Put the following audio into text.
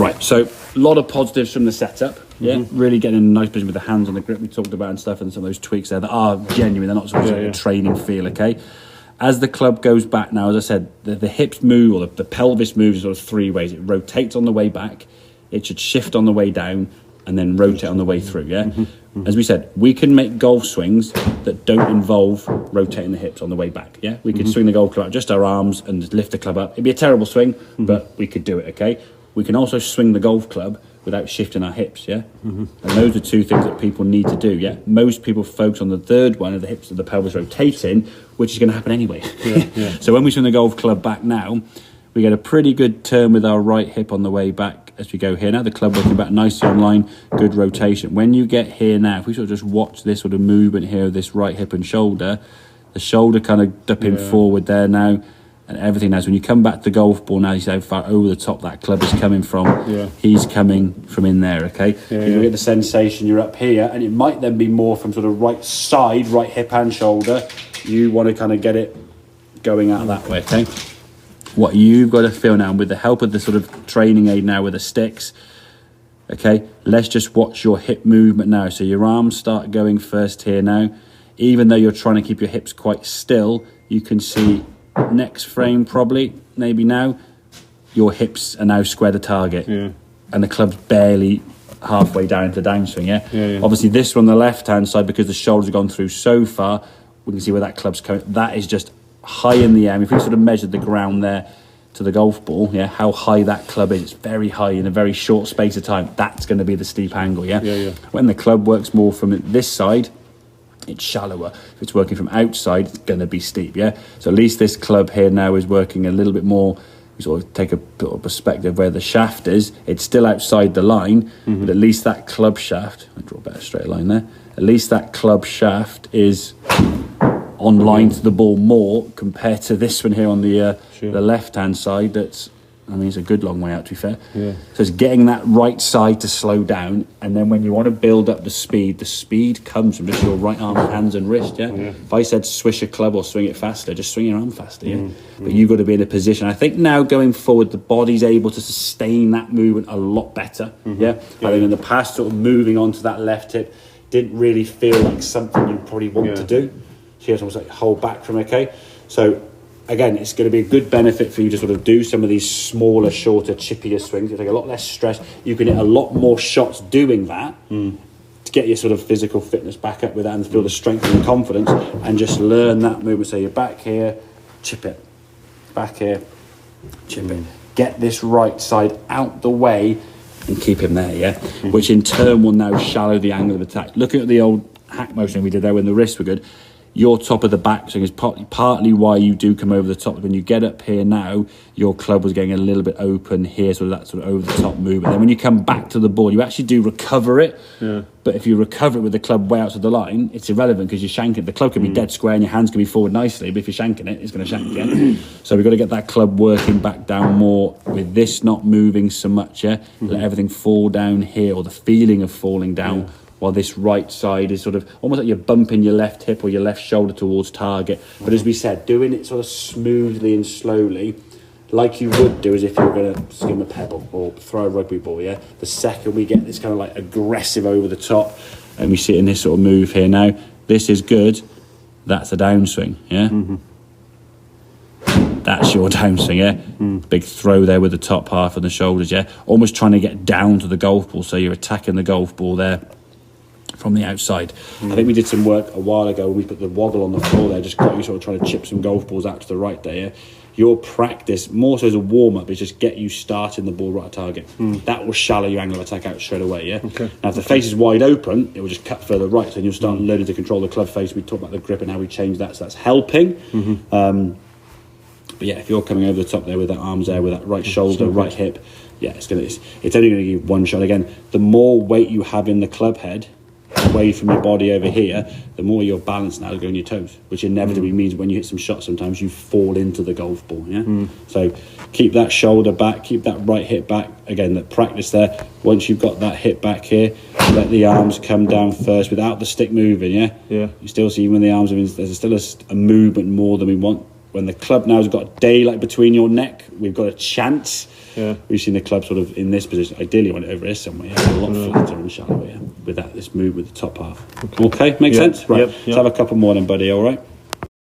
Right, so a lot of positives from the setup. Yeah, really getting in a nice position with the hands on the grip we talked about and stuff, and some of those tweaks there that are genuine. They're not sort of a training feel. Okay, as the club goes back now, as I said, the hips move, or the pelvis moves sort of three ways. It rotates on the way back, it should shift on the way down, and then rotate on the way through. Yeah, as we said, we can make golf swings that don't involve rotating the hips on the way back. Yeah, we could swing the golf club out, just our arms, and just lift the club up. It'd be a terrible swing, but we could do it. Okay, we can also swing the golf club without shifting our hips, yeah? And those are two things that people need to do, yeah? Most people focus on the third one of the hips of the pelvis rotating, which is going to happen anyway. So when we swing the golf club back now, we get a pretty good turn with our right hip on the way back as we go here. Now the club working back nicely online, good rotation. When you get here now, if we sort of just watch this sort of movement here of this right hip and shoulder, the shoulder kind of dipping forward there now, and everything now. So when you come back to the golf ball now, you see how far over the top that club is coming from. He's coming from in there, okay? You get the sensation you're up here, and it might then be more from sort of right side, right hip and shoulder. You want to kind of get it going out that way, okay? What you've got to feel now, with the help of the sort of training aid now with the sticks, okay, let's just watch your hip movement now. So your arms start going first here now. Even though you're trying to keep your hips quite still, you can see next frame probably, maybe now, your hips are now square the target. And the club's barely halfway down into downswing, Obviously this one on the left-hand side, because the shoulders have gone through so far, we can see where that club's coming. That is just high in the air. If we sort of measured the ground there to the golf ball, how high that club is, it's very high in a very short space of time. That's going to be the steep angle, When the club works more from this side, it's shallower. If it's working from outside, it's going to be steep, So at least this club here now is working a little bit more. We sort of take a bit of perspective where the shaft is. It's still outside the line, but at least that club shaft, I'll draw a better straight line there, at least that club shaft is on line to the ball more compared to this one here on the left-hand side. That's, I mean, it's a good long way out, to be fair. So it's getting that right side to slow down, and then when you want to build up the speed comes from just your right arm, hands and wrist, If I said swish a club or swing it faster, just swing your arm faster, But you've got to be in a position. I think now going forward, the body's able to sustain that movement a lot better, I think in the past, sort of moving on to that left hip didn't really feel like something you probably want to do. So you have to almost like hold back from, So again, it's going to be a good benefit for you to sort of do some of these smaller, shorter, chippier swings. You take a lot less stress. You can hit a lot more shots doing that to get your sort of physical fitness back up with that and feel the strength and the confidence, and just learn that movement. So you're back here, chip it. Back here, chip it. Get this right side out the way and keep him there, Which in turn will now shallow the angle of attack. Looking at the old hack motion we did there when the wrists were good, your top of the backswing is partly why you do come over the top. When you get up here now, your club was getting a little bit open here, so that sort of over the top movement. Then when you come back to the ball, you actually do recover it. But if you recover it with the club way out to the line, it's irrelevant because you're shanking. The club can be dead square and your hands can be forward nicely, but if you're shanking it, it's going to shank again. So we've got to get that club working back down more with this not moving so much, Let everything fall down here, or the feeling of falling down. While this right side is sort of almost like you're bumping your left hip or your left shoulder towards target. But as we said, doing it sort of smoothly and slowly, like you would do as if you were going to skim a pebble or throw a rugby ball, The second we get this kind of like aggressive over the top, and we see it in this sort of move here now, this is good, that's a downswing, That's your downswing, Big throw there with the top half and the shoulders, Almost trying to get down to the golf ball, so you're attacking the golf ball there from the outside. I think we did some work a while ago when we put the woggle on the floor there, just got you sort of trying to chip some golf balls out to the right there. Your practice, more so as a warm-up, is just get you starting the ball right at target. That will shallow your angle of attack out straight away, Now if the face is wide open, it will just cut further right, so you'll start learning to control the club face. We talked about the grip and how we change that, so that's helping. But if you're coming over the top there with that arms there, with that right shoulder, right hip, it's only going to give you one shot. Again, the more weight you have in the club head, away from your body over here, the more your balance now is going on your toes, which inevitably means when you hit some shots, sometimes you fall into the golf ball. So keep that shoulder back, keep that right hip back. Again, that practice there. Once you've got that hip back here, let the arms come down first without the stick moving. You still see when the arms are in, there's still a movement more than we want. When the club now has got daylight between your neck, we've got a chance we've seen the club sort of in this position. Ideally, want it over here somewhere, a lot flatter and shallower, with this move with the top half. Okay, makes sense. Right, let's have a couple more then, buddy. All right.